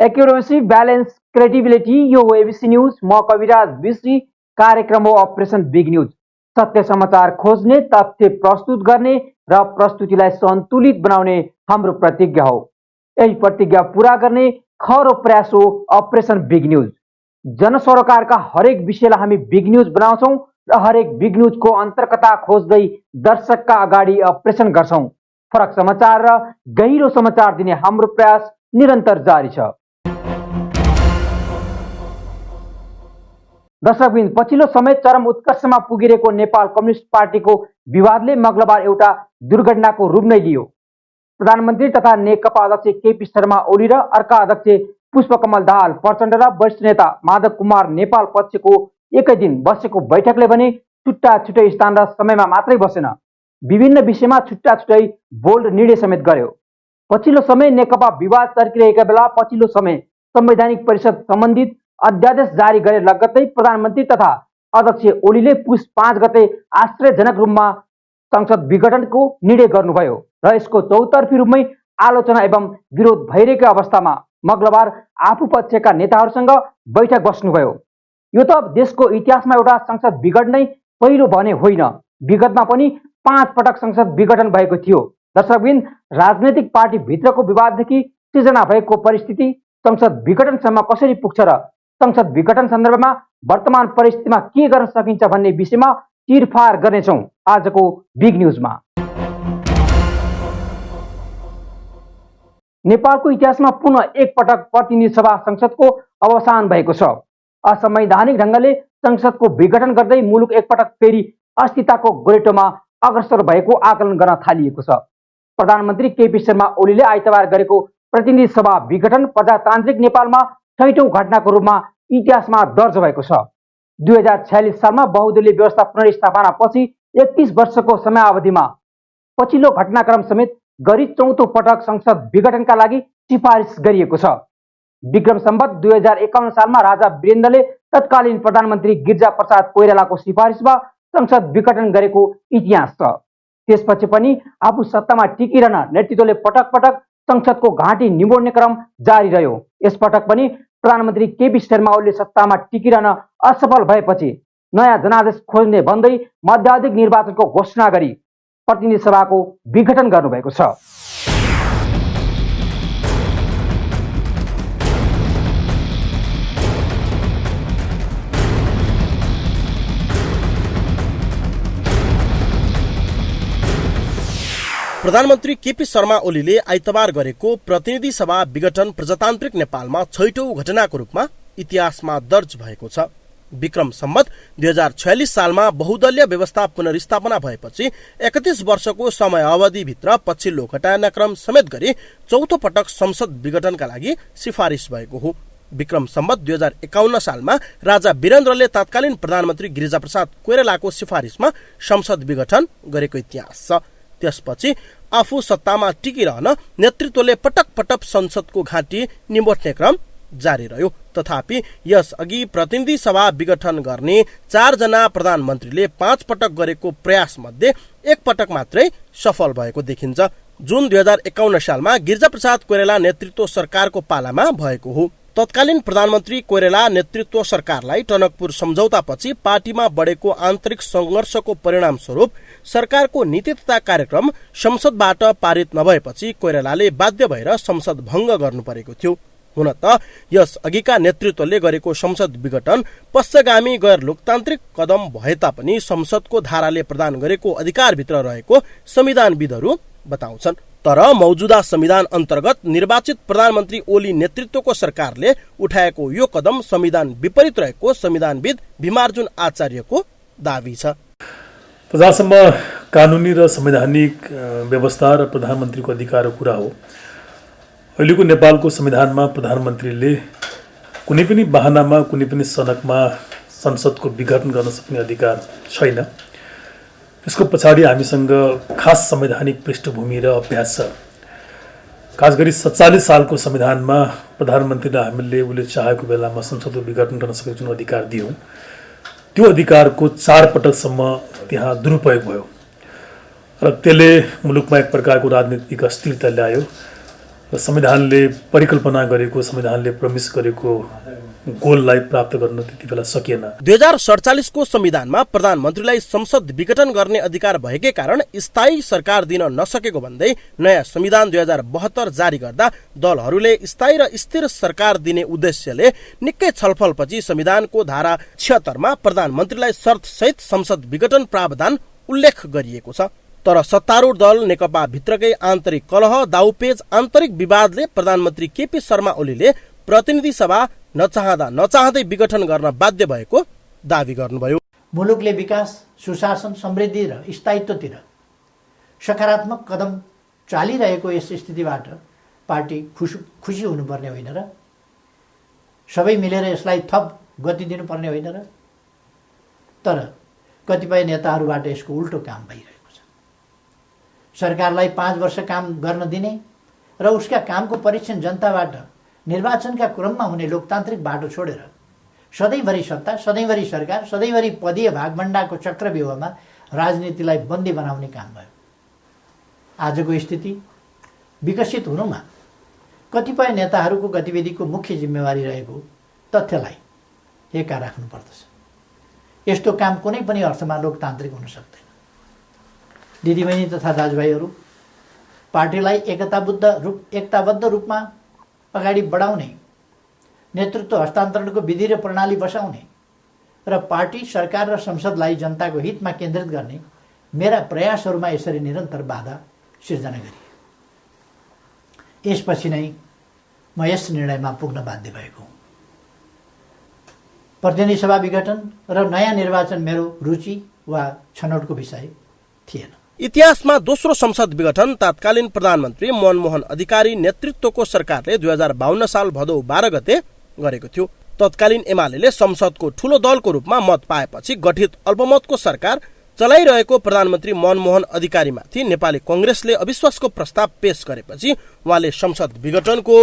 Accuracy, balance, credibility. यो हो ABC news. म कविराज विश्री। कार्यक्रम हो अपरेसन बिग न्यूज। सत्य समाचार खोज्ने, तथ्य प्रस्तुत गर्ने र प्रस्तुतिलाई सन्तुलित बनाउने हाम्रो प्रतिज्ञा हो। यही प्रतिज्ञा पूरा गर्ने खरो प्रयास हो अपरेसन बिग न्यूज। जनसरोकारका हरेक विषयलाई हामी बिग न्यूज बनाउँछौँ र हरेक बिग न्यूजको अन्तर्कथा खोज्दै दर्शकका अगाडि अपरेसन गर्छौँ। फरक समाचार र गहिरो समाचार दिने हाम्रो प्रयास निरन्तर जारी छ। दर्शकबिन, पछिल्लो समय चरम उत्कर्षमा पुगिरहेको नेपाल कम्युनिस्ट पार्टीको विवादले मंगलबार एउटा दुर्घटनाको रूप नै लियो। प्रधानमन्त्री तथा नेकपा अध्यक्ष केपी शर्मा ओली र अर्का अध्यक्ष पुष्पकमल दाहाल प्रचण्ड र वरिष्ठ नेता माधव कुमार नेपाल पक्षको एकै दिन बसेको बैठकले भने छुट्टा छुट्टै स्थान र समयमा मात्रै बसेन, विभिन्न विषयमा छुट्टा छुट्टै बोल्ड निर्णय समेत गर्यो। पछिल्लो समय नेकपा विवाद चर्किरहेका बेला पछिल्लो समय संवैधानिक परिषद सम्बन्धित अध्यादेश जारी गरे लगत्तै प्रधानमन्त्री तथा अध्यक्ष ओलीले पुस 5 गते आश्चर्यजनक रूपमा संसद विघटनको निर्णय गर्नुभयो र यसको चौतर्फी रूपमै आलोचना एवं विरोध भइरहेको अवस्थामा मंगलबार आफू पक्षका नेताहरूसँग बैठक बस्नुभयो। यो त देशको इतिहासमा एउटा संसद विघटन नै पहिलो भने होइन, विगतमा पनि 5 पटक संसद विघटन भएको थियो। दर्शकबिन, राजनैतिक पार्टी भित्रको विवाददेखि सृजना भएको परिस्थिति संसद विघटनसम्म कसरी पुग्छ र संसद विघटन सन्दर्भमा वर्तमान परिस्थितिमा के गर्न सकिन्छ भन्ने विषयमा चिरफार गर्नेछौँ आजको बिग न्यूजमा। नेपालको इतिहासमा पुनः एक पटक प्रतिनिधि सभा संसदको अवसान भएको छ। असंवैधानिक ढङ्गले संसदको विघटन गर्दै मुलुक एकपटक फेरि अस्थिरताको गोरेटोमा अग्रसर भएको आकलन गर्न थालिएको छ। प्रधानमन्त्री केपी शर्मा ओलीले आइतबार गरेको प्रतिनिधि सभा विघटन प्रजातान्त्रिक नेपालमा 6औं घटनाको रूपमा इतिहासमा दर्ज भएको छ। 2046 सालमा बहुदलीय व्यवस्था पुनर्स्थापना पछि 31 वर्षको समयावधिमा पछिल्लो घटनाक्रम समेत गरी 4औं पटक संसद विघटनका लागि सिफारिस गरिएको छ। विक्रम सम्वत 2051 सालमा राजा वीरेन्द्रले तत्कालीन प्रधानमन्त्री गिरिजाप्रसाद कोइरालाको सिफारिसमा संसद विघटन गरेको इतिहास छ। त्यसपछि पनि आफू सत्तामा टिकिरहन नेतृत्वले पटक पटक संसदको घाँटी निमोड्ने क्रम जारी रह्यो। यसपटक पनि प्रधानमन्त्री केपी शर्मा ओलीले सत्तामा टिकिरहन असफल भएपछि नयाँ जनादेश खोज्ने भन्दै मध्यावधि निर्वाचनको घोषणा गरी प्रतिनिधि सभाको विघटन गर्नुभएको छ। प्रधानमन्त्री केपी शर्मा ओलीले आइतबार गरेको प्रतिनिधि सभा विघटन प्रजातान्त्रिक नेपालमा 6औं घटनाको रूपमा इतिहासमा दर्ज भएको छ। विक्रम सम्वत 2046 सालमा बहुदलीय व्यवस्था पुनर्स्थापना भएपछि 31 वर्षको समय अवधिभित्र पछिल्लो घटनाक्रम समेत गरी 4औं पटक संसद विघटनका लागि सिफारिस भएको हो। विक्रम सम्वत 2051 सालमा राजा वीरेन्द्रले तत्कालीन प्रधानमन्त्री गिरिजाप्रसाद कोइरालाको सिफारिसमा संसद विघटन गरेको इतिहास छ। त्यसपछि आफू सत्तामा टिकिरहन नेतृत्वले पटक पटक संसदको घाँटी निमोट्ने क्रम जारी रह्यो। तथापि यसअघि प्रतिनिधि सभा विघटन गर्ने 4 जना प्रधानमन्त्रीले 5 पटक गरेको प्रयास मध्ये 1 पटक मात्रै सफल भएको देखिन्छ। जुन 2051 सालमा गिरिजाप्रसाद कोइराला नेतृत्व सरकारको पालामा भएको हो। तत्कालीन प्रधानमन्त्री कोइराला नेतृत्व सरकारलाई टनकपुर सम्झौतापछि पार्टीमा बढेको आन्तरिक संघर्षको परिणाम स्वरूप सरकारको नीति तथा कार्यक्रम संसदबाट पारित नभएपछि कोइरालाले बाध्य भएर संसद भङ्ग गर्नु परेको थियो। हुन त यस अघिका नेतृत्वले गरेको संसद विघटन पश्चगामी गैर लोकतान्त्रिक कदम भए तापनि संसदको धाराले प्रदान गरेको अधिकारभित्र रहेको संविधानविदहरू बताउँछन्। तर मौजुदा संविधान अन्तर्गत निर्वाचित प्रधानमन्त्री ओली नेतृत्वको सरकारले उठाएको यो कदम संविधान विपरीत रहेको संविधानविद भीमार्जुन आचार्यको दावी छ। जहाँसम्म कानुनी र संवैधानिक व्यवस्था र प्रधानमन्त्रीको अधिकारको कुरा हो, अहिलेको नेपालको संविधानमा प्रधानमन्त्रीले कुनै पनि बहानामा कुनै पनि सनकमा संसदको विघटन गर्न सक्ने अधिकार छैन। यसको पछाडि हामीसँग खास संवैधानिक पृष्ठभूमि र अभ्यास छ। खास गरी 47 सालको संविधानमा प्रधानमन्त्रीलाई हामीले उसले चाहेको बेलामा संसदको विघटन गर्न सक्ने जुन अधिकार दियौँ, त्यो अधिकारको 4 पटकसम्म त्यहाँ दुरुपयोग भयो र त्यसले मुलुकमा एक प्रकारको राजनीतिक अस्थिरता ल्यायो र संविधानले परिकल्पना गरेको, संविधानले प्रमिस गरेको गोललाई प्राप्त गर्न त्यति बेला सकिएन। 2047 को संविधानमा प्रधानमन्त्रीलाई संसद विघटन गर्ने अधिकार भएकै कारण स्थायी सरकार दिन नसकेको भन्दै नयाँ संविधान 2072 जारी गर्दा दलहरूले स्थायी र स्थिर सरकार दिने उद्देश्यले निकै छलफलपछि संविधानको धारा 76 मा प्रधानमन्त्रीलाई शर्तसहित संसद विघटन प्रावधान उल्लेख गरिएको छ। तर सत्तारूढ दल नेकपा भित्रकै आन्तरिक कलह, दाउपेच, आन्तरिक विवादले प्रधानमन्त्री केपी शर्मा ओलीले प्रतिनिधि सभा नचाहँदै विघटन गर्न बाध्य भएको दावी गर्नुभयो। मुलुकले विकास, सुशासन, समृद्धि र स्थायित्वतिर सकारात्मक कदम चालिरहेको यस स्थितिबाट पार्टी खुसी हुनुपर्ने होइन र सबै मिलेर यसलाई थप गति दिनुपर्ने होइन र। तर कतिपय नेताहरूबाट यसको उल्टो काम भइरहेको छ। सरकारलाई 5 वर्ष काम गर्न दिने र उसका कामको परीक्षण जनताबाट निर्वाचनका क्रममा हुने लोकतान्त्रिक बाटो छोडेर सधैँभरि सत्ता, सधैँभरि सरकार, सधैँभरि पदीय भागभण्डाको चक्रव्यूहमा राजनीतिलाई बन्दी बनाउने काम भयो। आजको स्थिति विकसित हुनुमा कतिपय नेताहरूको गतिविधिको मुख्य जिम्मेवारी रहेको तथ्यलाई एका राख्नुपर्दछ। यस्तो काम कुनै पनि अर्थमा लोकतान्त्रिक हुन सक्दैन। दिदीबहिनी तथा दाजुभाइहरू, पार्टीलाई एकताबद्ध रूपमा अगाडि बढाउने, नेतृत्व हस्तान्तरणको विधि र प्रणाली बसाउने र पार्टी, सरकार र संसदलाई जनताको हितमा केन्द्रित गर्ने मेरा प्रयासहरूमा यसरी निरन्तर बाधा सिर्जना गरिए। यसपछि नै म यस निर्णयमा पुग्न बाध्य भएको हुँ। प्रतिनिधि सभा विघटन र नयाँ निर्वाचन मेरो रुचि वा छनौटको विषय थिएन। इतिहासमा दोस्रो संसद विघटन तत्कालीन प्रधानमन्त्री मनमोहन अधिकारी नेतृत्वको सरकारले 2052 साल भदौ 12 गते गरेको थियो। तत्कालीन एमाले संसदको ठूलो दलको रूपमा मत पाएपछि गठित अल्पमतको सरकार चलाइरहेको प्रधानमन्त्री मनमोहन अधिकारीमाथि नेपाली कांग्रेसले अविश्वासको प्रस्ताव पेश गरेपछि उहाँले संसद विघटनको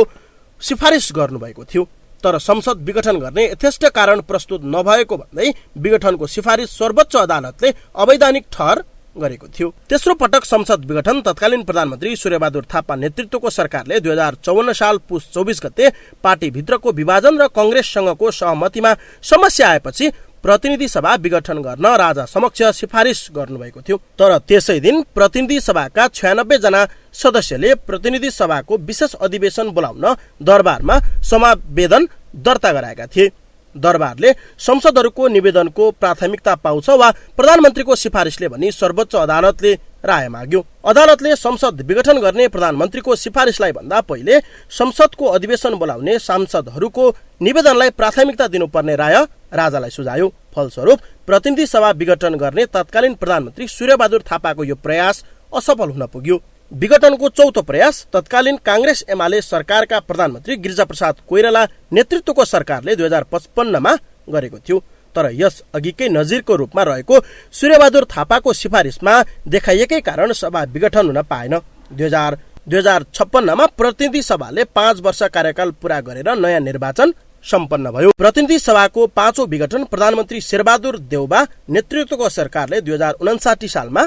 सिफारिस गर्नुभएको थियो। तर संसद विघटन गर्ने यथेष्ट कारण प्रस्तुत नभएको भन्दै विघटनको सिफारिस सर्वोच्च अदालतले अवैधानिक ठहर गरेको थियो। तेस्रो पटक संसद विघटन तत्कालीन प्रधानमन्त्री सूर्यबहादुर थापा नेतृत्वको सरकारले 2054 साल पुस 24 गते पार्टीभित्रको विभाजन र कांग्रेससँगको सहमतिमा समस्या आएपछि प्रतिनिधि सभा विघटन गर्न राजा समक्ष सिफारिस गर्नुभएको थियो। तर त्यसै दिन प्रतिनिधि सभाका 96 जना सदस्यले प्रतिनिधि सभाको विशेष अधिवेशन बोलाउन दरबारमा समावेदन दर्ता गराएका थिए। दरबारले संसदहरूको निवेदनको प्राथमिकता पाउँछ वा प्रधानमन्त्रीको सिफारिसले भनी सर्वोच्च अदालतले राय माग्यो। अदालतले संसद विघटन गर्ने प्रधानमन्त्रीको सिफारिसलाई भन्दा पहिले संसदको अधिवेशन बोलाउने सांसदहरूको निवेदनलाई प्राथमिकता दिनुपर्ने राय राजालाई सुझायो। फलस्वरूप प्रतिनिधि सभा विघटन गर्ने तत्कालीन प्रधानमन्त्री सूर्यबहादुर थापाको यो प्रयास असफल हुन पुग्यो। विघटनको चौथो प्रयास तत्कालीन कांग्रेस एमाले सरकारका प्रधानमन्त्री गिरिजाप्रसाद कोइराला नेतृत्वको सरकारले 2055 मा गरेको थियो। तर यस अघिकै नजिरको रूपमा रहेको सूर्यबहादुर थापाको सिफारिसमा देखाइएकै कारण सभा विघटन हुन पाएन। 2056 मा प्रतिनिधि सभाले 5 वर्ष कार्यकाल पूरा गरेर नयाँ निर्वाचन सम्पन्न भयो। प्रतिनिधि सभाको पाँचौं विघटन प्रधानमन्त्री शेरबहादुर देउबा नेतृत्वको सरकारले 2059 सालमा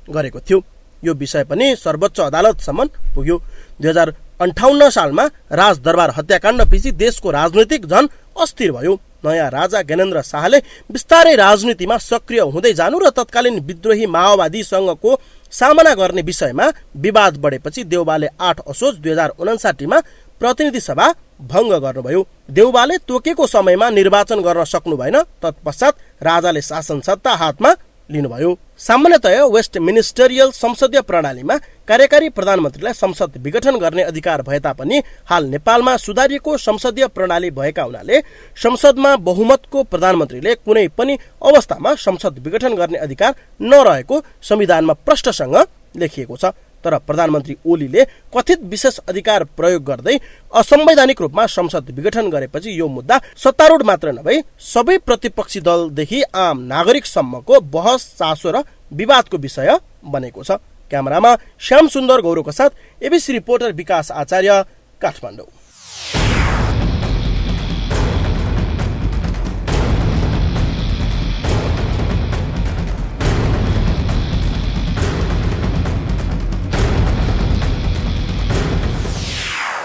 गरेको थियो। यो विषय पनि सर्वोच्च अदालतसम्म पुग्यो। 2058 सालमा राजदरबार हत्याकाण्डपछि देशको राजनीतिक झन अस्थिर भयो। नयाँ राजा ज्ञानेन्द्र शाहले बिस्तारै राजनीतिमा सक्रिय हुँदै जानु र तत्कालीन विद्रोही माओवादीसँगको सामना गर्ने विषयमा विवाद बढेपछि देउबाले 8 असोज 2059 मा प्रतिनिधि सभा भङ्ग गर्नुभयो। देउबाले तोकेको समयमा निर्वाचन गर्न सक्नु भएन। तत्पश्चात राजाले शासन सत्ता हातमा लिनुभयो। सामान्यतया वेस्ट मिनिस्टरियल संसदीय प्रणालीमा कार्यकारी प्रधानमन्त्रीलाई संसद विघटन गर्ने अधिकार भए तापनि हाल नेपालमा सुधारिएको संसदीय प्रणाली भएका हुनाले संसदमा बहुमतको प्रधानमन्त्रीले कुनै पनि अवस्थामा संसद विघटन गर्ने अधिकार नरहेको संविधानमा प्रष्टसँग लेखिएको छ। तर प्रधानमन्त्री ओलीले कथित विशेष अधिकार प्रयोग गर्दै असंवैधानिक रूपमा संसद विघटन गरेपछि यो मुद्दा सत्तारूढ मात्र नभई सबै प्रतिपक्षी दलदेखि आम नागरिकसम्मको बहस, चासो र विवादको विषय बनेको छ। क्यामेरामा श्याम सुन्दर गौरवका साथ एबिसी रिपोर्टर विकास आचार्य, काठमाडौँ।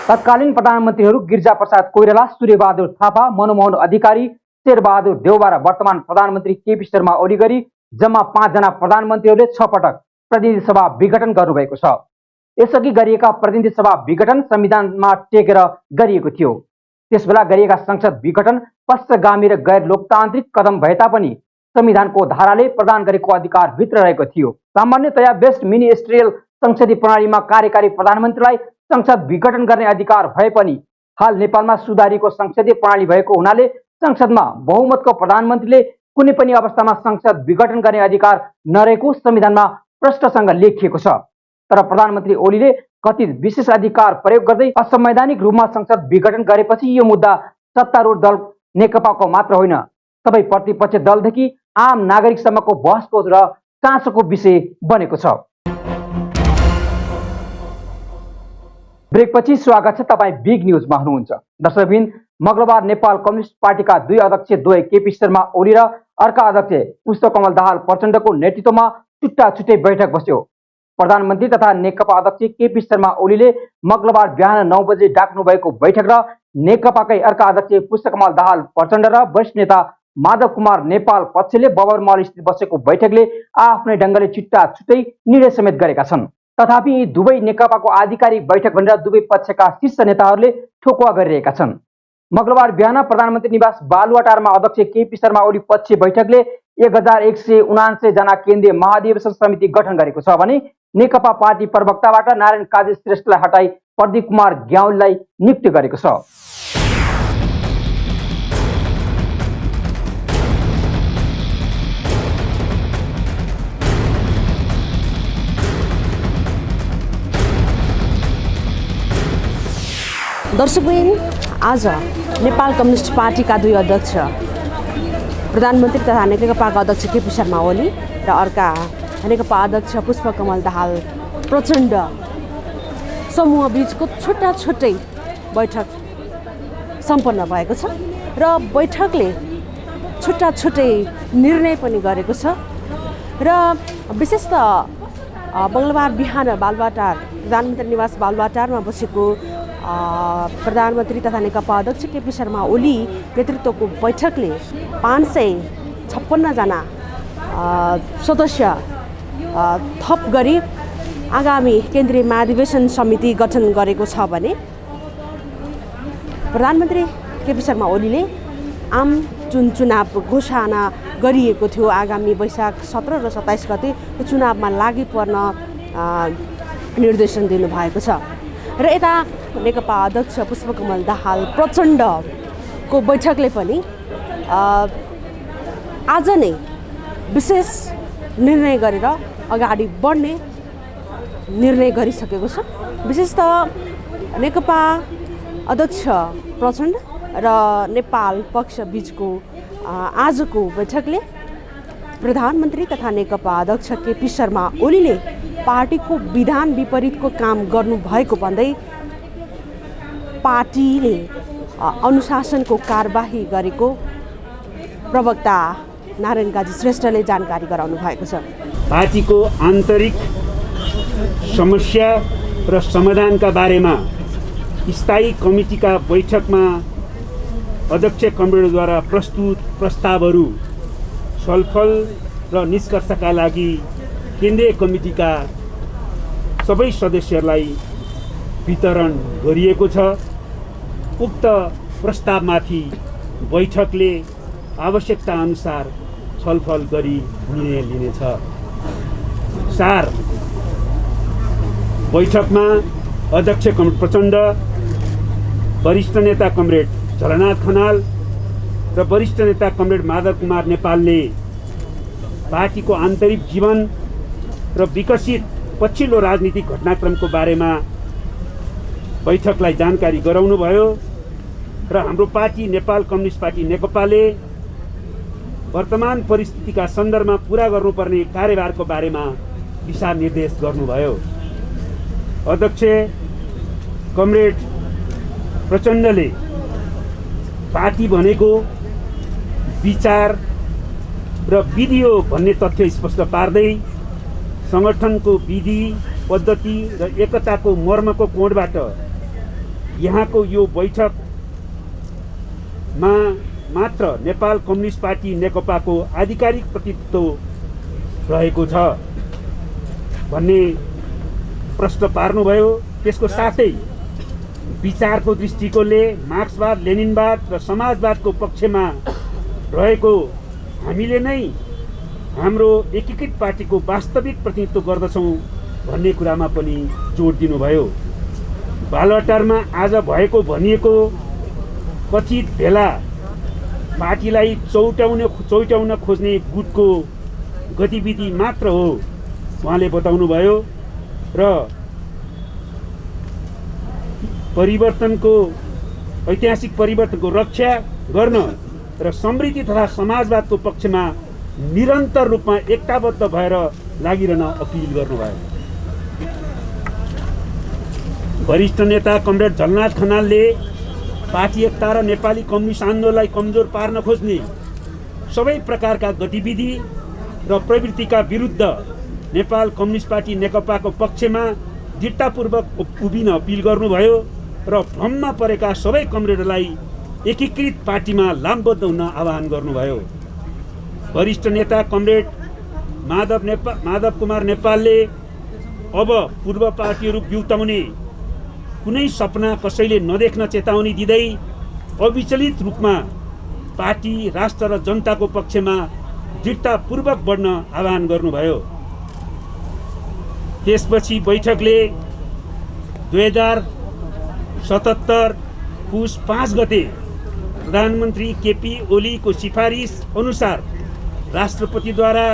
तत्कालीन प्रधानमन्त्रीहरू गिरिजाप्रसाद कोइराला, सूर्यबहादुर थापा, मनमोहन अधिकारी, शेरबहादुर देउवा र वर्तमान प्रधानमन्त्री केपी शर्मा ओली गरी जम्मा 5 जना प्रधानमन्त्रीहरूले 6 पटक प्रतिनिधि सभा विघटन गर्नुभएको छ। यसअघि गरिएका प्रतिनिधि सभा विघटन संविधानमा टेकेर गरिएको थियो। त्यसबेला गरिएका संसद विघटन पक्षगामी र गैर लोकतान्त्रिक कदम भए तापनि संविधानको धाराले प्रदान गरेको अधिकार भित्र रहेको थियो। सामान्यतया बेस्ट मिनिस्ट्रियल संसदीय प्रणालीमा कार्यकारी प्रधानमन्त्रीलाई संसद विघटन गर्ने अधिकार भए पनि हाल नेपालमा सुधारिएको संसदीय प्रणाली भएको हुनाले संसदमा बहुमतको प्रधानमन्त्रीले कुनै पनि अवस्थामा संसद विघटन गर्ने अधिकार नरहेको संविधानमा प्रष्टसँग लेखिएको छ। तर प्रधानमन्त्री ओलीले कथित विशेष अधिकार प्रयोग गर्दै असंवैधानिक रूपमा संसद विघटन गरेपछि यो मुद्दा सत्तारूढ दल नेकपाको मात्र होइन, सबै प्रतिपक्ष दलदेखि आम नागरिकसम्मको बहसको र चासोको विषय बनेको छ। ब्रेकपछि स्वागत छ, तपाईँ बिग न्युजमा हुनुहुन्छ। दर्शकबिन, मंगलबार नेपाल कम्युनिस्ट पार्टीका 2 अध्यक्ष द्वय केपी शर्मा ओली र अर्का अध्यक्ष पुष्पकमल दाहाल प्रचण्डको नेतृत्वमा छुट्टा छुट्टै बैठक बस्यो। प्रधानमन्त्री तथा नेकपा अध्यक्ष केपी शर्मा ओलीले मंगलबार बिहान 9 बजे डाक्नु भएको बैठक र नेकपाकै अर्का अध्यक्ष पुष्पकमल दाहाल प्रचण्ड र वरिष्ठ नेता माधव कुमार नेपाल पक्षले बबर मल स्थित बसेको बैठकले आफ्नै ढङ्गले छुट्टा छुट्टै निर्णय समेत गरेका छन्। तथापि यी दुवै नेकपाको आधिकारिक बैठक भनेर दुवै पक्षका शीर्ष नेताहरूले ठोकुवा गरिरहेका छन्। मंगलबार बिहान प्रधानमन्त्री निवास बालुवाटारमा अध्यक्ष केपी शर्मा ओली पक्ष बैठकले 1179 जना केन्द्रीय महाधिवेशन समिति गठन गरेको छ भने नेकपा पार्टी प्रवक्ताबाट नारायण काजी श्रेष्ठलाई हटाई प्रदीप कुमार ग्याउललाई नियुक्त गरेको छ। दर्शकबिन, आज नेपाल कम्युनिस्ट पार्टीका 2 अध्यक्ष प्रधानमन्त्री तथा नेकपाका अध्यक्ष केपी शर्मा ओली र अर्का नेकपा अध्यक्ष पुष्पकमल दाहाल प्रचण्ड समूह बीचको छुट्टा छुट्टै बैठक सम्पन्न भएको छ र बैठकले छुट्टा छुट्टै निर्णय पनि गरेको छ र विशेषतः मंगलबार बिहान बालुवाटार प्रधानमन्त्री निवास बालुवाटारमा बसेको प्रधानमन्त्री तथा नेकपा अध्यक्ष केपी शर्मा ओली नेतृत्वको बैठकले 556 जना सदस्य थप गरी आगामी केन्द्रीय महाधिवेशन समिति गठन गरेको छ भने प्रधानमन्त्री केपी शर्मा ओलीले आम चुनाव घोषणा गरिएको थियो। आगामी वैशाख 17 र 27 गते चुनावमा लागि पर्न निर्देशन दिनुभएको छ र यता नेकपा अध्यक्ष पुष्पकमल दाहाल प्रचण्डको बैठकले पनि आज नै विशेष निर्णय गरेर अगाडि बढ्ने निर्णय गरिसकेको छ। विशेषतः नेकपा अध्यक्ष प्रचण्ड र नेपाल पक्ष बीचको आजको बैठकले प्रधानमन्त्री तथा नेकपा अध्यक्ष केपी शर्मा ओलीले पार्टीको विधान विपरीतको काम गर्नुभएको भन्दै पार्टीले अनुशासनको कारबाही गरेको प्रवक्ता नारायण काजी श्रेष्ठले जानकारी गराउनु भएको छ। पार्टीको आन्तरिक समस्या र समाधानका बारेमा स्थायी कमिटीका बैठकमा अध्यक्ष कमरेडद्वारा प्रस्तुत प्रस्तावहरू छलफल र निष्कर्षका लागि केन्द्रीय कमिटीका सबै सदस्यहरूलाई वितरण गरिएको छ। उक्त प्रस्तावमाथि बैठकले आवश्यकता अनुसार छलफल गरी निर्णय लिनेछ। सार बैठकमा अध्यक्ष कमरेड प्रचण्ड, वरिष्ठ नेता कमरेड झलनाथ खनाल र वरिष्ठ नेता कमरेड माधव कुमार नेपालले पार्टीको आन्तरिक जीवन र विकसित पछिल्लो राजनीतिक घटनाक्रमको बारेमा बैठकलाई जानकारी गराउनुभयो र हाम्रो पार्टी नेपाल कम्युनिस्ट पार्टी नेकपाले वर्तमान परिस्थितिका सन्दर्भमा पूरा गर्नुपर्ने कार्यभारको बारेमा दिशानिर्देश गर्नुभयो। अध्यक्ष कमरेड प्रचण्डले पार्टी भनेको विचार र विधि हो भन्ने तथ्य स्पष्ट पार्दै सङ्गठनको विधि पद्धति र एकताको मर्मको कोणबाट यहाँको यो बैठकमा मात्र नेपाल कम्युनिस्ट पार्टी नेकपाको आधिकारिक प्रतिनिधित्व रहेको छ भन्ने प्रश्न पार्नुभयो। त्यसको साथै विचारको दृष्टिकोणले मार्क्सवाद, लेनिनवाद र समाजवादको पक्षमा रहेको हामीले नै हाम्रो एकीकृत पार्टीको वास्तविक प्रतिनिधित्व गर्दछौँ भन्ने कुरामा पनि जोड दिनुभयो। बालुवाटारमा आज भएको भनिएको कथित भेला पार्टीलाई चौट्याउन खोज्ने गुटको गतिविधि मात्र हो उहाँले बताउनुभयो र ऐतिहासिक परिवर्तनको रक्षा गर्न र समृद्धि तथा समाजवादको पक्षमा निरन्तर रूपमा एकताबद्ध भएर लागिरहन अपिल गर्नुभयो। वरिष्ठ नेता कमरेड झलनाथ खनालले पार्टी एकता र नेपाली कम्युनिस्ट आन्दोलनलाई कमजोर पार्न खोज्ने सबै प्रकारका गतिविधि र प्रवृत्तिका विरुद्ध नेपाल कम्युनिस्ट पार्टी नेकपाको पक्षमा दृढतापूर्वक उभिन अपिल गर्नुभयो र भ्रममा परेका सबै कमरेडहरूलाई एकीकृत पार्टीमा लामबद्ध हुन आह्वान गर्नुभयो। वरिष्ठ नेता कमरेड माधव कुमार नेपालले अब पूर्व पार्टीहरू बिउताउने कुनै सपना कसैले नदेख्न चेतावनी दिँदै अविचलित रूपमा पार्टी, राष्ट्र र जनताको पक्षमा दृढतापूर्वक बढ्न आह्वान गर्नुभयो। त्यसपछि बैठकले 2077 पुस 5 गते प्रधानमन्त्री केपी ओलीको सिफारिस अनुसार राष्ट्रपतिद्वारा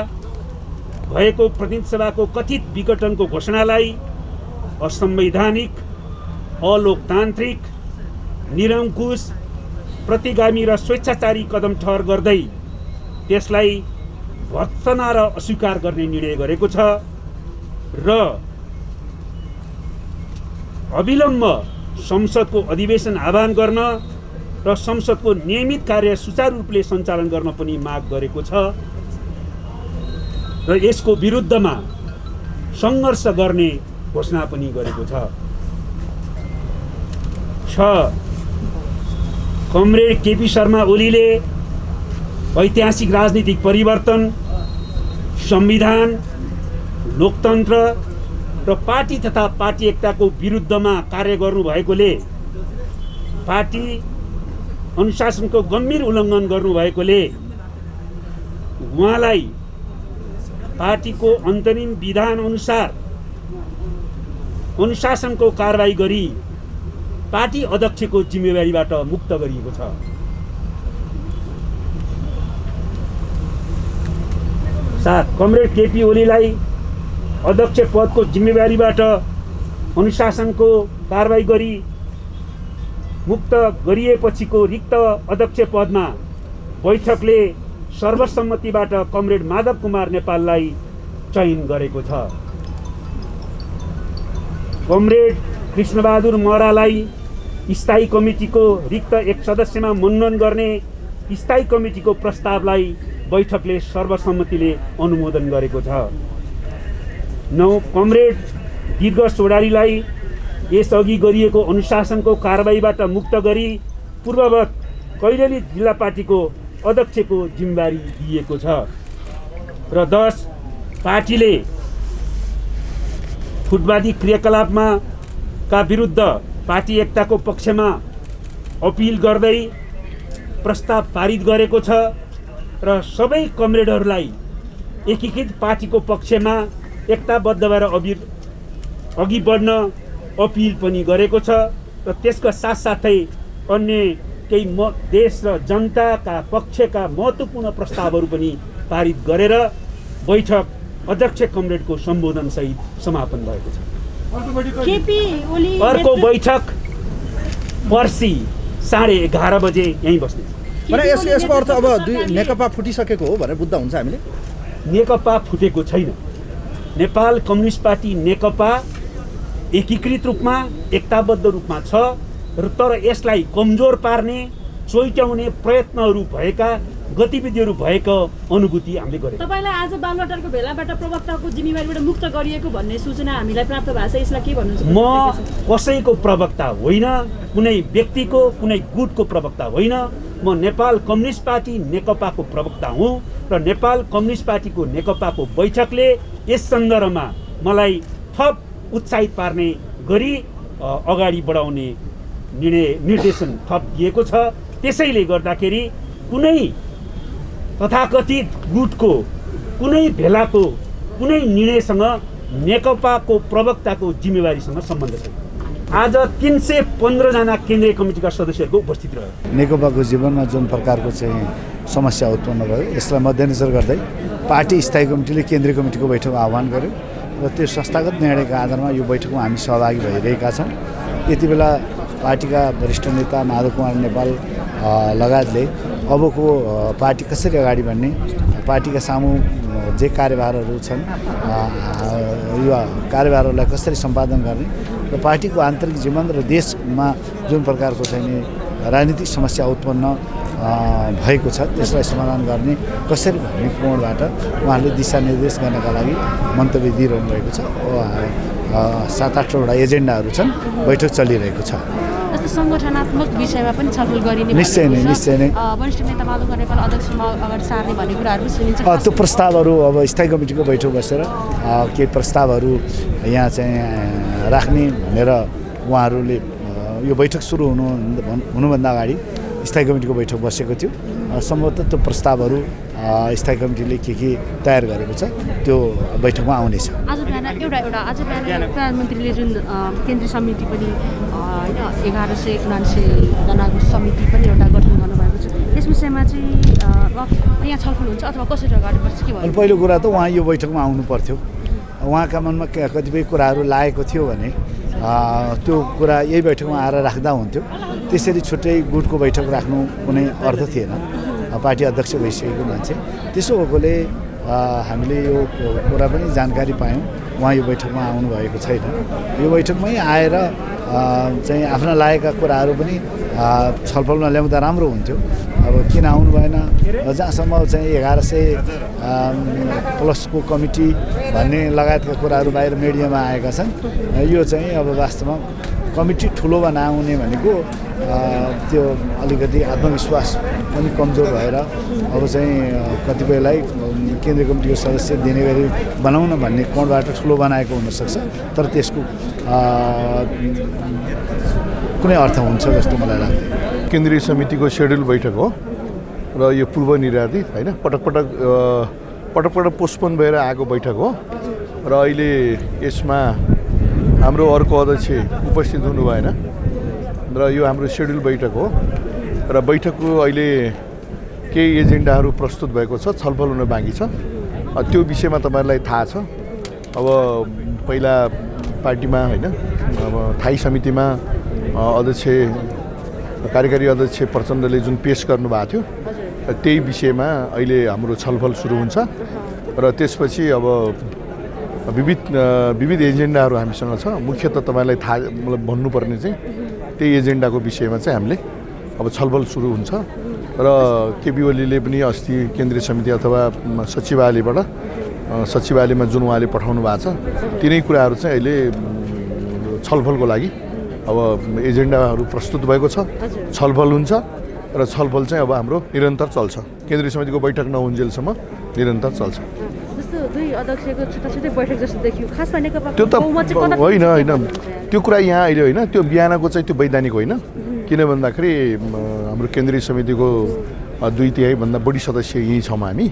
भएको प्रतिनिधि सभाको कथित विघटनको घोषणालाई असंवैधानिक, अलोकतान्त्रिक, निरङ्कुश, प्रतिगामी र स्वेच्छाचारी कदम ठहर गर्दै त्यसलाई भर्त्सना र अस्वीकार गर्ने निर्णय गरेको छ र अविलम्ब संसदको अधिवेशन आह्वान गर्न र संसदको नियमित कार्य सुचारू रूपले सञ्चालन गर्न पनि माग गरेको छ र यसको विरुद्धमा सङ्घर्ष गर्ने घोषणा पनि गरेको छ। कमरेड केपी शर्मा ओलीले ऐतिहासिक राजनीतिक परिवर्तन, संविधान, लोकतन्त्र र पार्टी तथा पार्टी एकताको विरुद्धमा कार्य गर्नुभएकोले, पार्टी अनुशासनको गम्भीर उल्लङ्घन गर्नुभएकोले उहाँलाई पार्टीको अन्तरिम विधान अनुसार अनुशासनको कारबाही गरी पार्टी अध्यक्षको जिम्मेवारीबाट मुक्त गरिएको छ। कमरेड केपी ओलीलाई अध्यक्ष पदको जिम्मेवारीबाट अनुशासनको कारबाही गरी मुक्त गरिएपछिको रिक्त अध्यक्ष पदमा बैठकले सर्वसम्मतिबाट कमरेड माधव कुमार नेपाललाई चयन गरेको छ। कमरेड कृष्णबहादुर महरालाई स्थायी कमिटीको रिक्त एक सदस्यमा मनोनयन गर्ने स्थायी कमिटीको प्रस्तावलाई बैठकले सर्वसम्मतिले अनुमोदन गरेको छ। 9 कमरेड दीर्घ सोडारीलाई यसअघि गरिएको अनुशासनको कारबाहीबाट मुक्त गरी पूर्ववत कैलेली जिल्ला पार्टीको अध्यक्षको जिम्मेवारी दिएको छ र 10 पार्टीले फुटवादी क्रियाकलापमा का विरुद्ध पार्टी एकताको पक्षमा अपिल गर्दै प्रस्ताव पारित गरेको छ र सबै कमरेडहरूलाई एकीकृत पार्टीको पक्षमा एकताबद्ध भएर अघि बढ्न अपिल पनि गरेको छ र त्यसका साथसाथै अन्य केही देश र जनताका पक्षका महत्त्वपूर्ण प्रस्तावहरू पनि पारित गरेर बैठक अध्यक्ष कमरेडको सम्बोधन सहित समापन भएको छ। अर्को बैठक पर्सि 11:30 बजे यहीँ बस्ने। यसको अर्थ अब नेकपा फुटिसकेको हो भनेर बुझ्दा हुन्छ हामीले? नेकपा फुटेको छैन। नेपाल कम्युनिस्ट पार्टी नेकपा एकीकृत रूपमा, एकताबद्ध रूपमा छ र तर यसलाई कमजोर पार्ने, चोइट्याउने प्रयत्नहरू भएका गतिविधिहरू भएको अनुभूति हामीले गरेको। तपाईँलाई आज बालुवाटारको भेलाबाट प्रवक्ताको जिम्मेवारीबाट मुक्त गरिएको भन्ने सूचना हामीलाई प्राप्त भएको छ, यसलाई के भन्नुहुन्छ? म कसैको प्रवक्ता होइन, कुनै व्यक्तिको कुनै गुटको प्रवक्ता होइन। म नेपाल कम्युनिस्ट पार्टी नेकपाको प्रवक्ता हुँ र नेपाल कम्युनिस्ट पार्टीको नेकपाको बैठकले यस सन्दर्भमा मलाई थप उत्साहित पार्ने गरी अगाडि बढाउने निर्देशन थप दिएको छ। त्यसैले गर्दाखेरि कुनै तथाकथित गुटको कुनै भेलाको कुनै निर्णयसँग नेकपाको प्रवक्ताको जिम्मेवारीसँग सम्बन्ध छैन। आज 315 जना केन्द्रीय कमिटीका सदस्यहरूको उपस्थिति रह्यो। नेकपाको जीवनमा जुन प्रकारको चाहिँ समस्या उत्पन्न भयो यसलाई मध्यनजर गर्दै पार्टी स्थायी कमिटीले केन्द्रीय कमिटीको बैठक आह्वान गर्यो र त्यो संस्थागत निर्णयको आधारमा यो बैठकमा हामी सहभागी भइरहेका छौँ। यति बेला पार्टीका वरिष्ठ नेता माधव कुमार नेपाल लगायतले अबको पार्टी कसरी अगाडि बढ्ने, पार्टीका सामु जे कार्यभारहरू छन् यो कार्यभारहरूलाई कसरी सम्पादन गर्ने र पार्टीको आन्तरिक जीवन र देशमा जुन प्रकारको चाहिँ राजनीतिक समस्या उत्पन्न भएको छ त्यसलाई समाधान गर्ने कसरी भन्ने कोणबाट उहाँले दिशानिर्देश गर्नका लागि मन्तव्य दिइरहनु भएको छ। 7-8वटा एजेन्डाहरू छन्, बैठक चलिरहेको छ। जस्तो सङ्गठनात्मक विषयमा पनि छलफल गरिने निश्चय नै वरिष्ठ नेता माधव नेपाल अध्यक्षमा अगाडि सार्ने भन्ने कुराहरू पनि सुनिन्छ। त्यो प्रस्तावहरू अब स्थायी कमिटीको बैठक बसेर केही प्रस्तावहरू यहाँ चाहिँ राख्ने भनेर उहाँहरूले यो बैठक सुरु हुनुभन्दा अगाडि स्थायी कमिटीको बैठक बसेको थियो। सम्भवतः त्यो प्रस्तावहरू स्थायी कमिटीले के तयार गरेको छ त्यो बैठकमा आउनेछ। आज बिहान प्रधानमन्त्रीले जुन केन्द्रीय समिति पनि होइन 1179 जनाको समिति पनि एउटा गठन गर्नुभएको छ, यस विषयमा चाहिँ यहाँ छलफल हुन्छ अथवा कसरी अगाडि बढ्छ के भन्नु? पहिलो कुरा त उहाँ यो बैठकमा आउनु पर्थ्यो। उहाँका मनमा कतिपय कुराहरू लागेको थियो भने त्यो कुरा यही बैठकमा आएर राख्दा हुन्थ्यो। त्यसरी छुट्टै गुटको बैठक राख्नु कुनै अर्थ थिएन। पार्टी अध्यक्ष भइसकेको मान्छे त्यसो भएकोले हामीले यो कुरा पनि जानकारी पायौँ। उहाँ यो बैठकमा आउनुभएको छैन। यो बैठकमै आएर चाहिँ आफ्ना लागेका कुराहरू पनि छलफलमा ल्याउँदा राम्रो हुन्थ्यो। अब किन आउनु भएन? जहाँसम्म चाहिँ 1100 प्लसको कमिटी भन्ने लगायतका कुराहरू बाहिर मिडियामा आएका छन्। यो चाहिँ अब वास्तवमा कमिटी ठुलो बनाउने भनेको त्यो अलिकति आत्मविश्वास पनि कमजोर भएर अब चाहिँ कतिपयलाई केन्द्रीय कमिटीको सदस्य दिने गरी बनाउन भन्ने कोणबाट ठुलो बनाएको हुनसक्छ। तर त्यसको कुनै अर्थ हुन्छ जस्तो मलाई लाग्दैन। केन्द्रीय समितिको सेड्युल बैठक हो र यो पूर्व निर्धारित होइन पटक पटक पोस्टपोन भएर आएको बैठक हो र अहिले यसमा हाम्रो अर्को अध्यक्ष उपस्थित हुनु भएन र यो हाम्रो सेड्युल बैठक हो र बैठकको अहिले केही एजेन्डाहरू प्रस्तुत भएको छ, छलफल हुन बाँकी छ। त्यो विषयमा तपाईँहरूलाई थाहा छ। अब पहिला पार्टीमा होइन अब थाई समितिमा अध्यक्ष कार्यकारी अध्यक्ष प्रचण्डले जुन पेश गर्नुभएको थियो त्यही विषयमा अहिले हाम्रो छलफल सुरु हुन्छ र त्यसपछि अब विविध एजेन्डाहरू हामीसँग छ। मुख्यतः तपाईँलाई थाहा मतलब भन्नुपर्ने चाहिँ त्यही एजेन्डाको विषयमा चाहिँ हामीले अब छलफल सुरु हुन्छ र केपी ओलीले पनि अस्ति केन्द्रीय समिति अथवा सचिवालयमा जुन उहाँले पठाउनु भएको छ तिनै कुराहरू चाहिँ अहिले छलफलको लागि अब एजेन्डाहरू प्रस्तुत भएको छ। छलफल हुन्छ र छलफल चाहिँ अब हाम्रो निरन्तर चल्छ। केन्द्रीय समितिको बैठक नहुन्जेलसम्म निरन्तर चल्छ। दुई अध्यक्षको छुट्टै बैठक जस्तो देखियो। खासमा नेकपा त्यो त होइन त्यो कुरा यहाँ अहिले होइन, त्यो बिहानको चाहिँ त्यो वैधानिक होइन। किन भन्दाखेरि हाम्रो केन्द्रीय समितिको 2/3 भन्दा बढी सदस्य यहीँ छौँ हामी।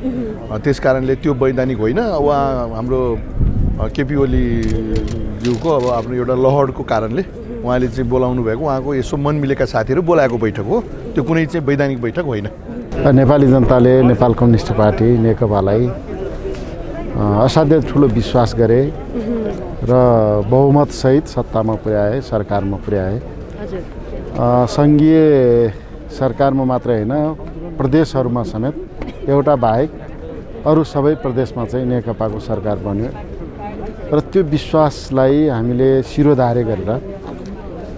त्यस कारणले त्यो वैधानिक होइन। अब हाम्रो केपी ओलीज्यूको अब आफ्नो एउटा लहरको कारणले उहाँले चाहिँ बोलाउनु भएको, उहाँको यसो मन मिलेका साथीहरू बोलाएको बैठक हो। त्यो कुनै चाहिँ वैधानिक बैठक होइन। नेपाली जनताले नेपाल कम्युनिस्ट पार्टी नेकपालाई असाध्यै ठुलो विश्वास गरे र बहुमतसहित सत्तामा पुर्याए, सरकारमा पुर्याए। सङ्घीय सरकारमा मात्र होइन प्रदेशहरूमा समेत एउटा बाहेक अरू सबै प्रदेशमा चाहिँ नेकपाको सरकार बन्यो र त्यो विश्वासलाई हामीले शिरोधार्य गरेर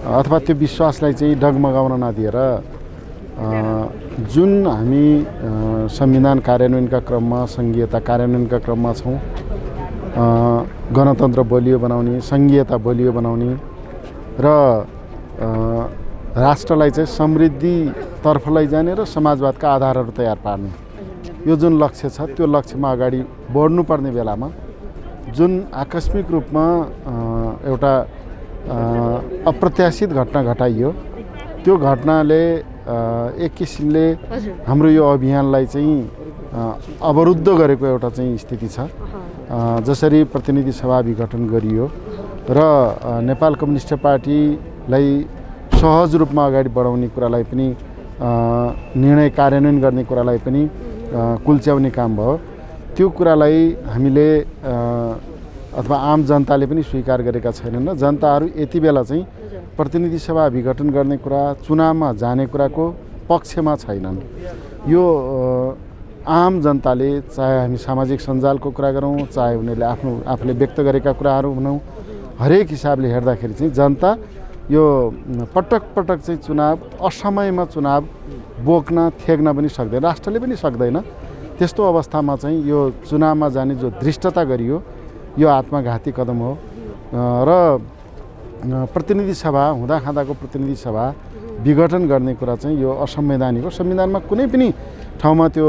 अथवा त्यो विश्वासलाई चाहिँ डगमगाउन नदिएर जुन हामी संविधान कार्यान्वयनका क्रममा संघीयता कार्यान्वयनका क्रममा छौँ, गणतन्त्र बलियो बनाउने, संघीयता बलियो बनाउने र राष्ट्रलाई चाहिँ समृद्धितर्फ लैजाने र समाजवादका आधारहरू तयार पार्ने यो जुन लक्ष्य छ त्यो लक्ष्यमा अगाडि बढ्नुपर्ने बेलामा जुन आकस्मिक रूपमा एउटा अप्रत्याशित घटना घटाइयो त्यो घटनाले एक किसिमले हाम्रो यो अभियानलाई चाहिँ अवरुद्ध गरेको एउटा चाहिँ स्थिति छ। जसरी प्रतिनिधि सभा विघटन गरियो र नेपाल कम्युनिस्ट पार्टीलाई सहज रूपमा अगाडि बढाउने कुरालाई पनि निर्णय कार्यान्वयन गर्ने कुरालाई पनि कुल्च्याउने काम भयो। त्यो कुरालाई हामीले अथवा आम जनताले पनि स्वीकार गरेका छैनन्। जनताहरू यति बेला चाहिँ प्रतिनिधि सभा विघटन गर्ने कुरा, चुनावमा जाने कुराको पक्षमा छैनन्। यो आम जनताले, चाहे हामी सामाजिक सञ्जालको कुरा गरौँ, चाहे उनीहरूले आफूले व्यक्त गरेका कुराहरू भनौँ, हरेक हिसाबले हेर्दाखेरि चाहिँ जनता यो पटक पटक चाहिँ चुनाव, असमयमा चुनाव बोक्न थेग्न पनि सक्दैन, राष्ट्रले पनि सक्दैन। त्यस्तो अवस्थामा चाहिँ यो चुनावमा जाने जो धृष्टता गरियो यो आत्मघाती कदम हो र प्रतिनिधि सभा हुँदाखाँदाको प्रतिनिधि सभा विघटन गर्ने कुरा चाहिँ यो असंवैधानिक हो। संविधानमा कुनै पनि ठाउँमा त्यो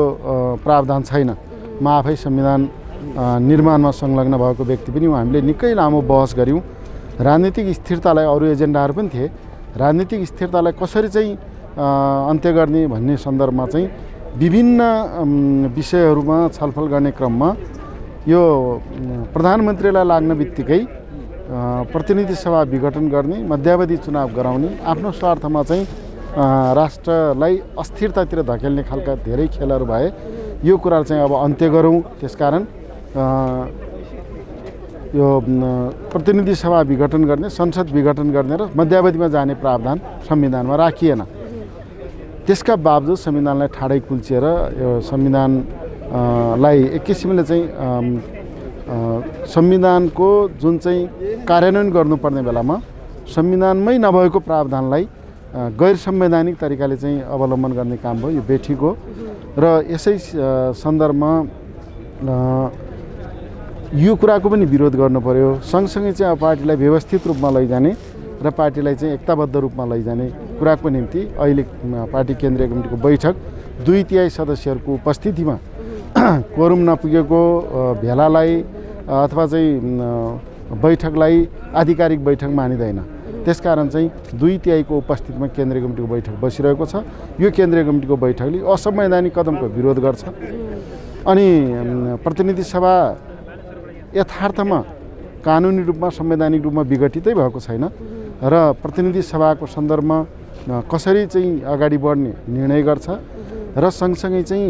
प्रावधान छैन। म आफै संविधान निर्माणमा संलग्न भएको व्यक्ति पनि, हामीले निकै लामो बहस गऱ्यौँ। राजनीतिक स्थिरतालाई, अरू एजेन्डाहरू पनि थिए, राजनीतिक स्थिरतालाई कसरी चाहिँ अन्त्य गर्ने भन्ने सन्दर्भमा चाहिँ विभिन्न विषयहरूमा छलफल गर्ने क्रममा यो प्रधानमन्त्रीलाई लाग्ने बित्तिकै प्रतिनिधि सभा विघटन गर्ने, मध्यावधि चुनाव गराउने, आफ्नो स्वार्थमा चाहिँ राष्ट्रलाई अस्थिरतातिर धकेल्ने खालका धेरै खेलहरू भए। यो कुरा चाहिँ अब अन्त्य गरौँ। त्यसकारण यो प्रतिनिधि सभा विघटन गर्ने, संसद विघटन गर्ने र मध्यावधिमा जाने प्रावधान संविधानमा राखिएन। त्यसका बावजुद संविधानलाई ठाडै कुल्चिएर यो संविधानलाई एक किसिमले चाहिँ संविधानको जुन चाहिँ कार्यान्वयन गर्नुपर्ने बेलामा संविधानमै नभएको प्रावधानलाई गैर संवैधानिक तरिकाले चाहिँ अवलम्बन गर्ने काम भयो। यो बेठिक हो र यसै सन्दर्भमा यो कुराको पनि विरोध गर्नु पर्यो। सँगसँगै चाहिँ अब पार्टीलाई व्यवस्थित रूपमा लैजाने र पार्टीलाई चाहिँ एकताबद्ध रूपमा लैजाने कुराको निम्ति अहिले पार्टी केन्द्रीय कमिटीको बैठक 2/3 सदस्यहरूको उपस्थितिमा कोरम नपुगेको भेलालाई अथवा चाहिँ बैठकलाई आधिकारिक बैठक मानिँदैन। त्यसकारण चाहिँ 2/3 को उपस्थितिमा केन्द्रीय कमिटीको बैठक बसिरहेको छ। यो केन्द्रीय कमिटीको बैठकले असंवैधानिक कदमको विरोध गर्छ। अनि प्रतिनिधि सभा यथार्थमा कानुनी रूपमा, संवैधानिक रूपमा विघटितै भएको छैन र प्रतिनिधि सभाको सन्दर्भमा कसरी चाहिँ अगाडि बढ्ने निर्णय गर्छ र सँगसँगै चाहिँ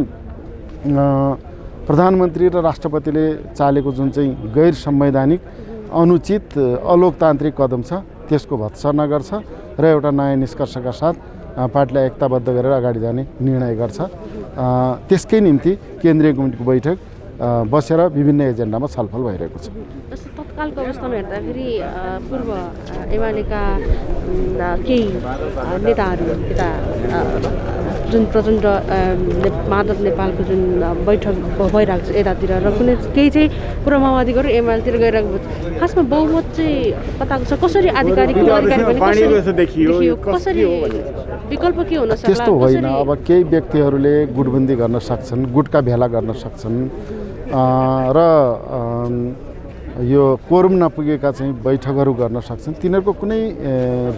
प्रधानमन्त्री र राष्ट्रपतिले चालेको जुन चाहिँ गैर संवैधानिक, अनुचित, अलोकतान्त्रिक कदम छ त्यसको भत्सना गर्छ र एउटा नयाँ निष्कर्षका साथ पार्टीलाई एकताबद्ध गरेर अगाडि जाने निर्णय गर्छ। त्यसकै निम्ति केन्द्रीय कमिटीको बैठक बसेर विभिन्न एजेन्डामा छलफल भइरहेको छ। तत्कालको अवस्थामा हेर्दाखेरि पूर्व एमालेका केही नेताहरू यता जुन प्रचण्ड माधव नेपालको जुन बैठक भइरहेको छ यतातिर र कुनै केही चाहिँ पूर्व माओवादीको एमालेतिर गइरहेको खासमा बहुमत चाहिँ कताको छ, कसरी आधिकारिक कसरी विकल्प के हुन सक्छ? त्यस्तो होइन। अब केही व्यक्तिहरूले गुटबन्दी गर्न सक्छन्, गुटका भेला गर्न सक्छन् र यो कोरम नपुगेका चाहिँ बैठकहरू गर्न सक्छन्। तिनीहरूको कुनै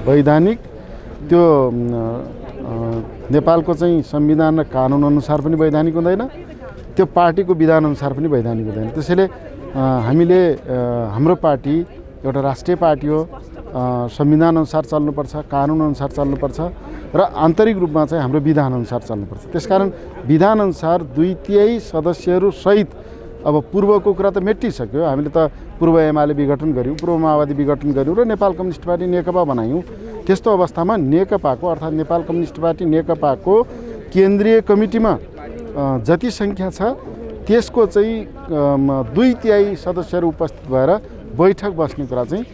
वैधानिक त्यो नेपालको चाहिँ संविधान र कानुन अनुसार पनि वैधानिक हुँदैन, त्यो पार्टीको विधान अनुसार पनि वैधानिक हुँदैन। त्यसैले हामीले हाम्रो पार्टी एउटा राष्ट्रिय पार्टी हो, संविधान अनुसार चल्नुपर्छ, कानुन अनुसार चल्नुपर्छ र आन्तरिक रूपमा चाहिँ हाम्रो विधान अनुसार चल्नुपर्छ। त्यसकारण विधान अनुसार 2/3 सदस्यहरू सहित अब पूर्वको कुरा त मेटिसक्यो। हामीले त पूर्व एमाले विघटन गऱ्यौँ, पूर्व माओवादी विघटन गऱ्यौँ र नेपाल कम्युनिस्ट पार्टी नेकपा बनायौँ। त्यस्तो अवस्थामा नेकपाको अर्थात् नेपाल कम्युनिस्ट पार्टी नेकपाको केन्द्रीय कमिटीमा जति सङ्ख्या छ त्यसको चाहिँ 2/3 सदस्यहरू उपस्थित भएर बैठक बस्ने कुरा चाहिँ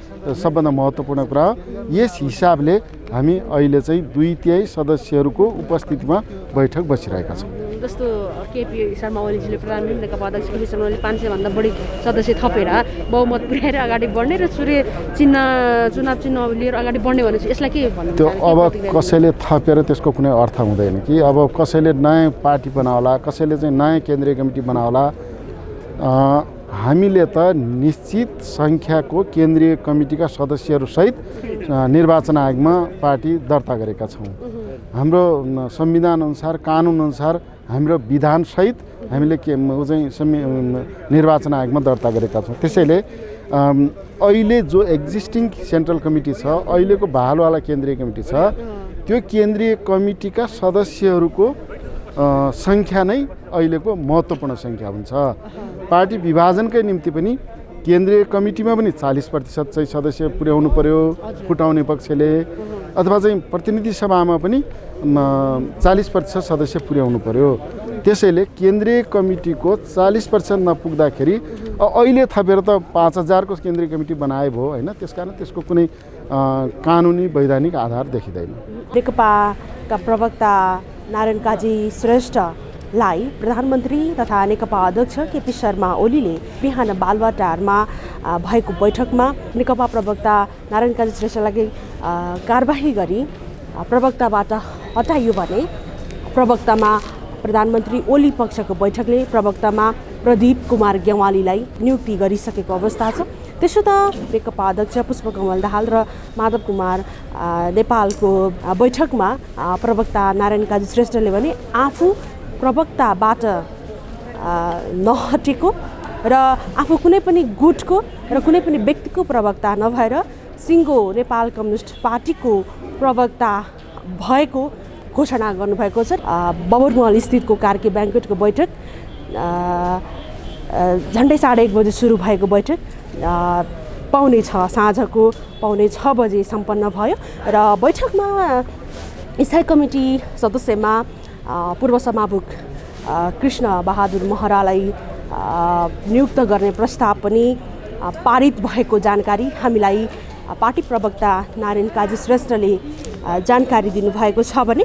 सबभन्दा महत्त्वपूर्ण कुरा हो। यस हिसाबले हामी अहिले चाहिँ 2/3 सदस्यहरूको उपस्थितिमा बैठक बसिरहेका छौँ। जस्तो केपी शर्मा ओलीजीले प्रधानमन्त्री नेकपा अध्यक्ष केपी शर्मा ओली 500 भन्दा बढी सदस्य थपेर बहुमत पुर्याएर अगाडि बढ्ने र चुनाव चिन्ह लिएर अगाडि बढ्ने भनेपछि यसलाई के भन्नु? त्यो अब कसैले थपेर त्यसको कुनै अर्थ हुँदैन कि अब कसैले नयाँ पार्टी बनाउला, कसैले चाहिँ नयाँ केन्द्रीय कमिटी बनाउला। हामीले त निश्चित सङ्ख्याको केन्द्रीय कमिटीका सदस्यहरूसहित निर्वाचन आयोगमा पार्टी दर्ता गरेका छौँ। हाम्रो संविधान अनुसार कानुन अनुसार हाम्रो विधानसहित हामीले निर्वाचन आयोगमा दर्ता गरेका छौँ। त्यसैले अहिले जो एक्जिस्टिङ सेन्ट्रल कमिटी छ, अहिलेको बहालवाला केन्द्रीय कमिटी छ, त्यो केन्द्रीय कमिटीका सदस्यहरूको सङ्ख्या नै अहिलेको महत्त्वपूर्ण सङ्ख्या हुन्छ। पार्टी विभाजनकै निम्ति पनि केन्द्रीय कमिटीमा पनि 40% चाहिँ सदस्य पुर्याउनु पर्यो फुटाउने पक्षले, अथवा चाहिँ प्रतिनिधि सभामा पनि 40% सदस्य पुर्याउनु पर्यो। त्यसैले केन्द्रीय कमिटीको 40% नपुग्दाखेरि अहिले थपेर त 5000 को केन्द्रीय कमिटी बनाए भयो होइन। त्यसकारण त्यसको कुनै कानुनी वैधानिक आधार देखिँदैन। नेकपाका प्रवक्ता नारायण काजी श्रेष्ठलाई प्रधानमन्त्री तथा नेकपा अध्यक्ष केपी शर्मा ओलीले बिहान बालुवाटारमा भएको बैठकमा नेकपा प्रवक्ता नारायण काजी श्रेष्ठलाई कारबाही गरी प्रवक्ताबाट हटाइयो भने प्रवक्तामा प्रधानमन्त्री ओली पक्षको बैठकले प्रवक्तामा प्रदीप कुमार गेवालीलाई नियुक्ति गरिसकेको अवस्था छ। त्यसो त नेकपा अध्यक्ष पुष्पकमल दाहाल र माधव कुमार नेपालको बैठकमा प्रवक्ता नारायण काजी श्रेष्ठले भने आफू प्रवक्ताबाट नहटेको र आफू कुनै पनि गुटको र कुनै पनि व्यक्तिको प्रवक्ता नभएर सिङ्गो नेपाल कम्युनिस्ट पार्टीको प्रवक्ता भएको घोषणा गर्नुभएको छ। बबरमहल स्थितको कार्के ब्याङ्कवेटको बैठक झन्डै 1:30 बजे सुरु भएको बैठक 5:45 साँझको 5:45 बजे सम्पन्न भयो र बैठकमा स्थायी कमिटी सदस्यमा पूर्व सभामुख कृष्ण बहादुर महरालाई नियुक्त गर्ने प्रस्ताव पनि पारित भएको जानकारी हामीलाई पार्टी प्रवक्ता नारायण काजी श्रेष्ठले जानकारी दिनुभएको छ भने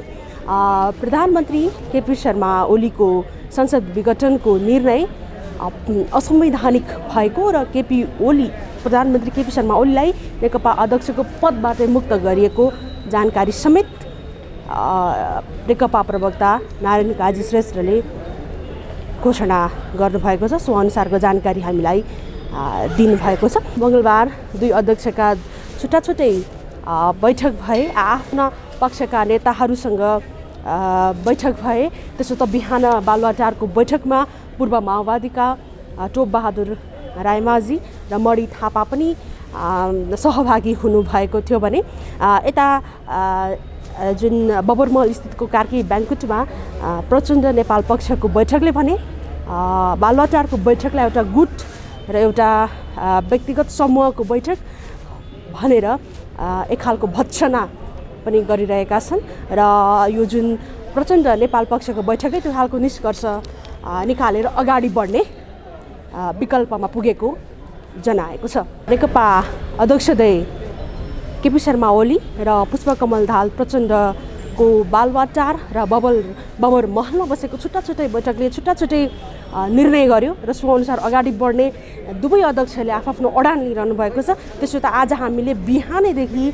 प्रधानमन्त्री केपी शर्मा ओलीको संसद विघटनको निर्णय असंवैधानिक भएको र प्रधानमन्त्री केपी शर्मा ओलीलाई नेकपा अध्यक्षको पदबाट मुक्त गरिएको जानकारी समेत नेकपा प्रवक्ता नारायण काजी श्रेष्ठले घोषणा गर्नुभएको छ। सो अनुसारको जानकारी हामीलाई दिनुभएको छ। मङ्गलबार 2 अध्यक्षका छुट्टा-छुट्टै बैठक भए, आफ्ना पक्षका नेताहरूसँग बैठक भए। त्यसो त बिहान बालुवाटारको बैठकमा पूर्व माओवादीका टोप बहादुर रायमाझी र मणि थापा पनि सहभागी हुनुभएको थियो भने यता जुन बबरमहल स्थितको कार्की ब्याङ्कवेटमा प्रचण्ड नेपाल पक्षको बैठकले भने बालुवाटारको बैठकलाई एउटा गुट र एउटा व्यक्तिगत समूहको बैठक भनेर एक खालको भत्सना पनि गरिरहेका छन् र यो जुन प्रचण्ड नेपाल पक्षको बैठकले त्यो खालको निष्कर्ष निकालेर अगाडि बढ्ने विकल्पमा पुगेको जनाएको छ। नेकपा अध्यक्षद्वय केपी शर्मा ओली र पुष्पकमल दाहाल प्रचण्डको बालुवाटार र बबर महलमा बसेको छुट्टा-छुट्टै बैठकले छुट्टा-छुट्टै निर्णय गर्यो र सो अनुसार अगाडि बढ्ने दुवै अध्यक्षले आफ्नो अडान लिइरहनु भएको छ। त्यसो त आज हामीले बिहानैदेखि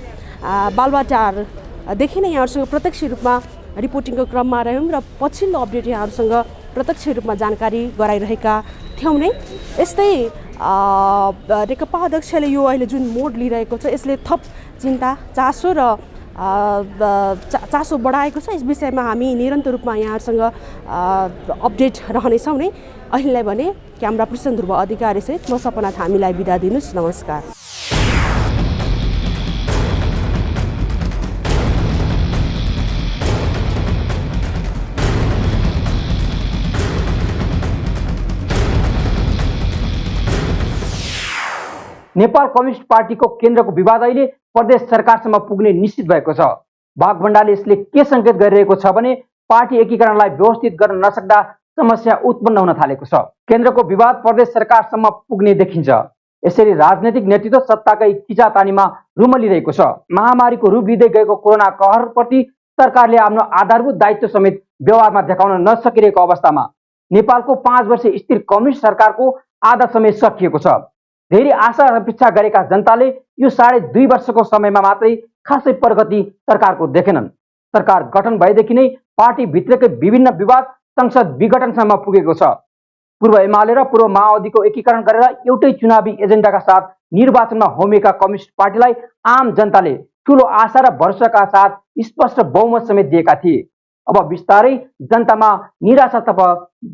बालुवाटारदेखि नै यहाँहरूसँग प्रत्यक्ष रूपमा रिपोर्टिङको क्रममा रह्यौँ र पछिल्लो अपडेट यहाँहरूसँग प्रत्यक्ष रूपमा जानकारी गराइरहेका थियौँ नै। यस्तै नेकपा अध्यक्षले यो अहिले जुन मोड लिइरहेको छ यसले थप चिन्ता चासो र चासो बढाएको छ। यस विषयमा हामी निरन्तर रूपमा यहाँहरूसँग अपडेट रहनेछौँ नै। अहिलेलाई भने क्यामेरा पर्सन ध्रुव अधिकारीसहित म सपना थामीलाई बिदा दिनुहोस्। नमस्कार। नेपाल कम्युनिस्ट पार्टीको केन्द्रको विवाद अहिले प्रदेश सरकारसम्म पुग्ने निश्चित भएको छ। भागभण्डाले यसले के सङ्केत गरिरहेको छ भने पार्टी एकीकरणलाई व्यवस्थित गर्न नसक्दा समस्या उत्पन्न हुन थालेको छ। केन्द्रको विवाद प्रदेश सरकारसम्म पुग्ने देखिन्छ। यसरी राजनैतिक नेतृत्व सत्ताकै खिचातानीमा रुमलिरहेको छ। महामारीको रूप लिँदै गएको कोरोना कहरप्रति सरकारले आफ्नो आधारभूत दायित्व समेत व्यवहारमा देखाउन नसकिरहेको अवस्थामा नेपालको 5 वर्ष स्थिर कम्युनिस्ट सरकारको आधा समय सकिएको छ। धेरै आशा अपेक्षा गरेका जनताले यो 2.5 वर्षको समयमा मात्रै खासै प्रगति सरकारको देखेनन्। सरकार गठन भएदेखि नै पार्टीभित्रकै विभिन्न विवाद संसद विघटनसम्म पुगेको छ। पूर्व एमाले र पूर्व माओवादीको एकीकरण गरेर एउटै चुनावी एजेन्डाका साथ निर्वाचनमा होमेका कम्युनिस्ट पार्टीलाई आम जनताले ठूलो आशा र भरोसाका साथ स्पष्ट बहुमत समेत दिएका थिए। अब बिस्तारै जनतामा निराशातर्फ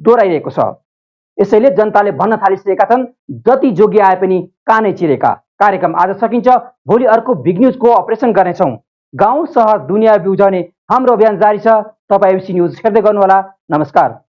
डोराइरहेको छ। यसैले जनताले भन्न थालिसकेका छन्, जति जोगी आए पनि कानै चिरेका। कार्यक्रम आज सकिन्छ। भोलि अर्को बिग न्युजको अपरेसन गर्नेछौँ। गाउँ सहर दुनियाँ बिउजाउने हाम्रो अभियान जारी छ। तपाईँ एबिसी न्युज हेर्दै गर्नुहोला। नमस्कार।